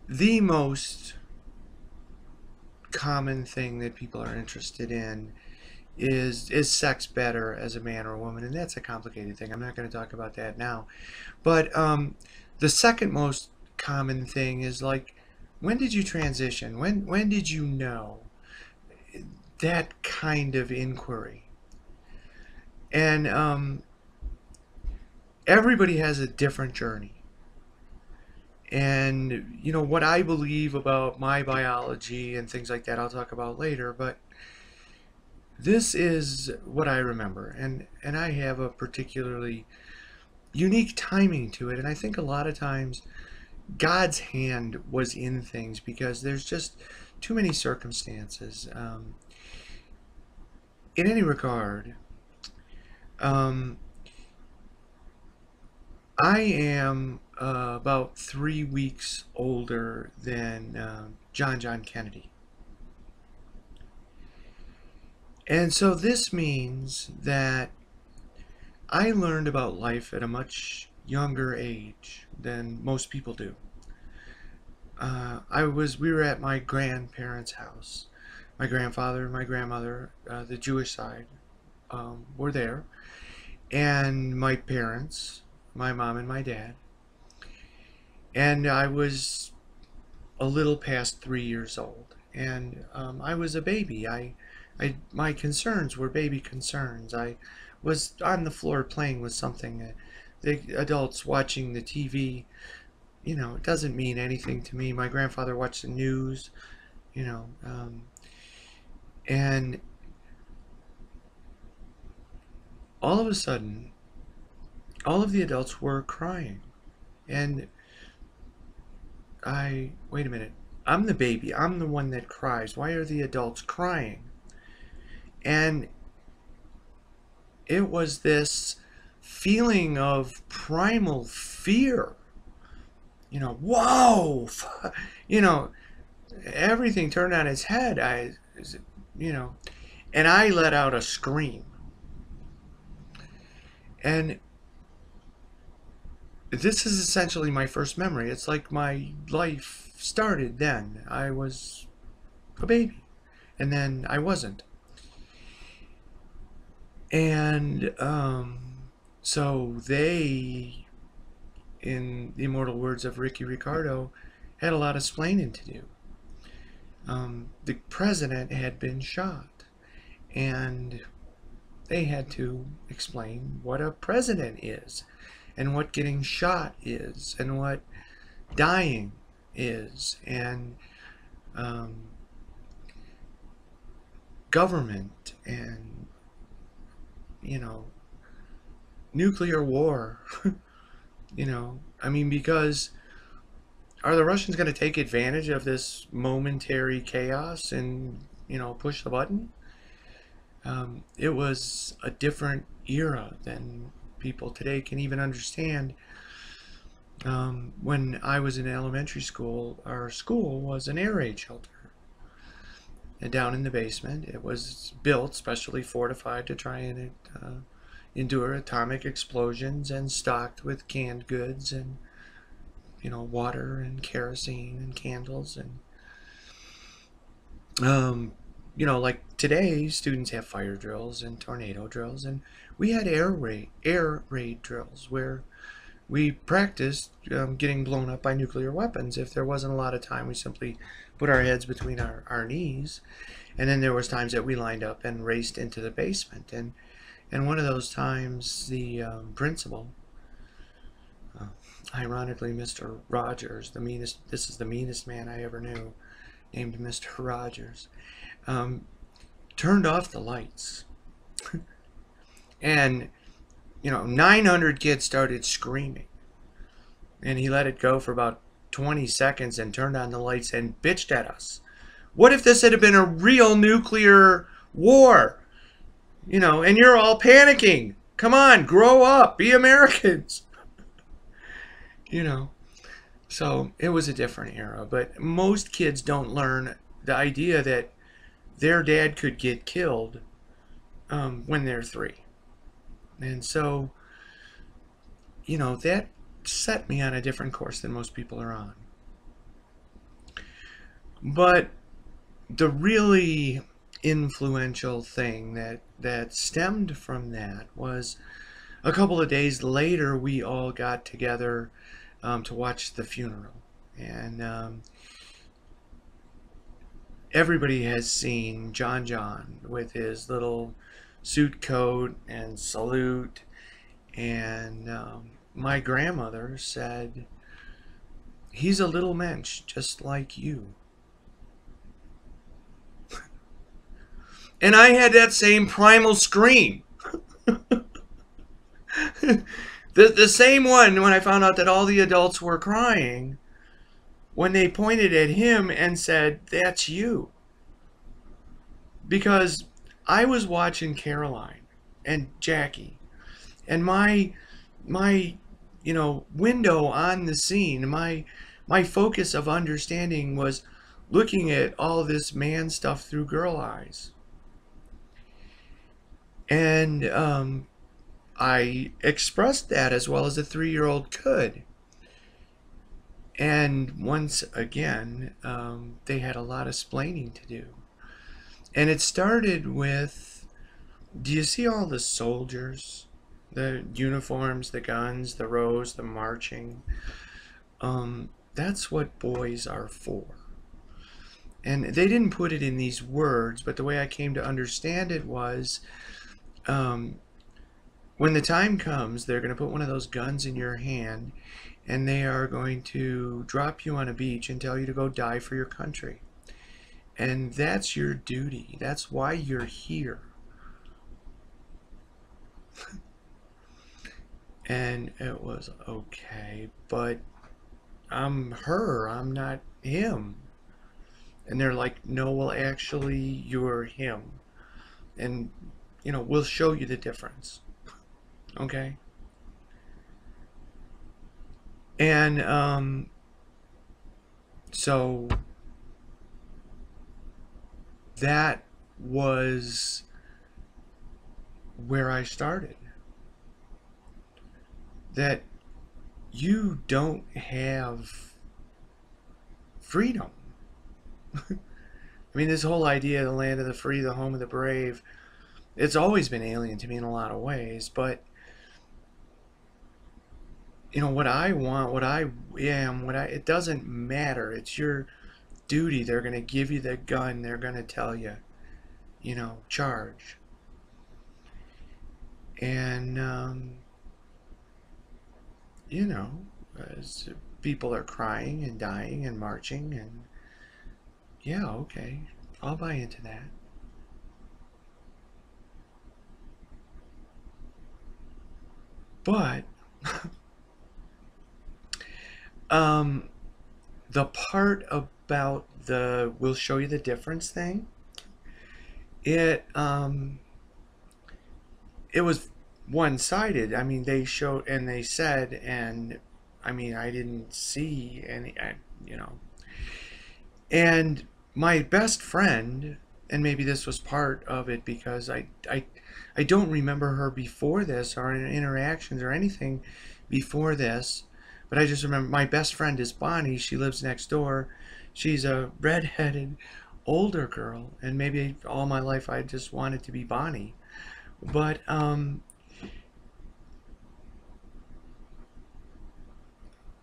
the most common thing that people are interested in is sex better as a man or a woman, and that's a complicated thing. I'm not going to talk about that now. But the second most common thing is like, when did you transition? When did you know? That kind of inquiry. And everybody has a different journey. And you know what I believe about my biology and things like that, I'll talk about later. But this is what I remember, and I have a particularly unique timing to it. And I think a lot of times God's hand was in things because there's just too many circumstances. In any regard, um, I am about 3 weeks older than John Kennedy. And so this means that I learned about life at a much younger age than most people do. We were at my grandparents' house. My grandfather and my grandmother, the Jewish side, were there. And my parents, my mom and my dad. And I was a little past 3 years old. And I was a baby. My concerns were baby concerns. I was on the floor playing with something. The adults watching the TV, you know, it doesn't mean anything to me. My grandfather watched the news, you know, and all of a sudden, all of the adults were crying. And wait a minute, I'm the baby. I'm the one that cries. Why are the adults crying? And it was this feeling of primal fear. You know, whoa! You know, everything turned on its head. You know, and I let out a scream. And this is essentially my first memory. It's like my life started then. I was a baby, and then I wasn't. And so they, in the immortal words of Ricky Ricardo, had a lot of splaining to do. The president had been shot, and they had to explain what a president is, and what getting shot is, and what dying is, and government, and, you know, nuclear war. You know, I mean, because are the Russians going to take advantage of this momentary chaos and, you know, push the button? It was a different era than people today can even understand. When I was in elementary school, our school was an air raid shelter. And down in the basement, it was built, specially fortified to try and endure atomic explosions, and stocked with canned goods and, you know, water and kerosene and candles. And you know, like today, students have fire drills and tornado drills, and we had air raid drills where we practiced getting blown up by nuclear weapons. If there wasn't a lot of time, we simply put our heads between our knees. And then there was times that we lined up and raced into the basement. And one of those times, the principal, ironically Mr. Rogers, this is the meanest man I ever knew, named Mr. Rogers, turned off the lights. And, you know, 900 kids started screaming. And he let it go for about 20 seconds and turned on the lights and bitched at us. What if this had been a real nuclear war? You know, and you're all panicking. Come on, grow up, be Americans. You know, so it was a different era. But most kids don't learn the idea that their dad could get killed when they're 3. And so, you know, that set me on a different course than most people are on. But the really influential thing that stemmed from that was a couple of days later we all got together to watch the funeral. And everybody has seen John with his little suit coat and salute. And my grandmother said, "He's a little mensch just like you." And I had that same primal scream. The same one when I found out that all the adults were crying when they pointed at him and said, "That's you." Because I was watching Caroline and Jackie, and my window on the scene, my focus of understanding was looking at all this man stuff through girl eyes. And I expressed that as well as a 3-year-old could. And once again, they had a lot of splaining to do. And it started with, do you see all the soldiers? The uniforms, the guns, the rows, the marching. That's what boys are for. And they didn't put it in these words, but the way I came to understand it was, when the time comes, they're going to put one of those guns in your hand, and they are going to drop you on a beach and tell you to go die for your country. And that's your duty. That's why you're here. And it was okay, but I'm her, I'm not him. And they're like, "No, well, actually, you're him. And, we'll show you the difference." Okay? And, so that was where I started. That you don't have freedom. I mean, this whole idea of the land of the free, the home of the brave, it's always been alien to me in a lot of ways. But, what I want, what I am, it doesn't matter. It's your duty. They're going to give you the gun. They're going to tell you, charge. And, as people are crying and dying and marching, and yeah, okay, I'll buy into that. But the part about the "we'll show you the difference" thing, it was one-sided. I mean, they showed and they said, and I mean, I didn't see any, and my best friend, and maybe this was part of it because I don't remember her before this or in interactions or anything before this, but I just remember my best friend is Bonnie. She lives next door. She's a redheaded older girl, and maybe all my life I just wanted to be Bonnie. But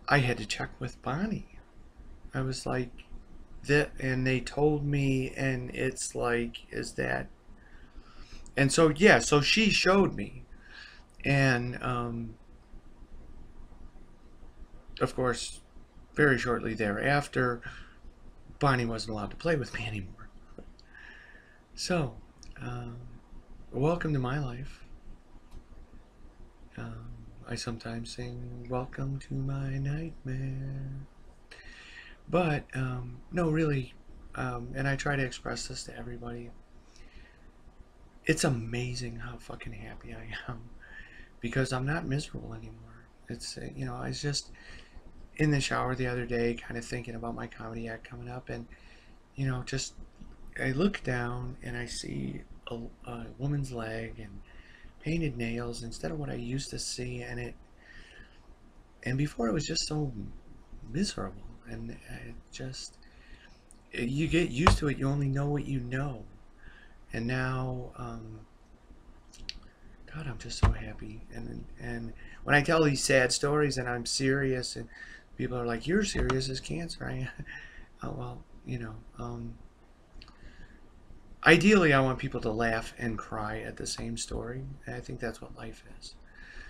I had to check with Bonnie. I was like, that, and they told me, and it's like, is that? And so yeah, so she showed me, and of course, very shortly thereafter, Bonnie wasn't allowed to play with me anymore. So, welcome to my life. I sometimes sing "Welcome to My Nightmare." But, no, really, and I try to express this to everybody. It's amazing how fucking happy I am because I'm not miserable anymore. It's, I was just in the shower the other day kind of thinking about my comedy act coming up, and, just I look down and I see a woman's leg and painted nails instead of what I used to see, and before it was just so miserable, and it just, you get used to it. You only know what you know. And now, God, I'm just so happy. And when I tell these sad stories and I'm serious, and people are like, "You're serious as cancer." Oh, well, ideally, I want people to laugh and cry at the same story. And I think that's what life is.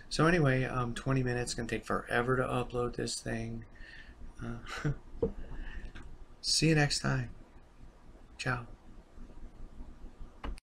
So anyway, 20 minutes, gonna take forever to upload this thing. See you next time. Ciao.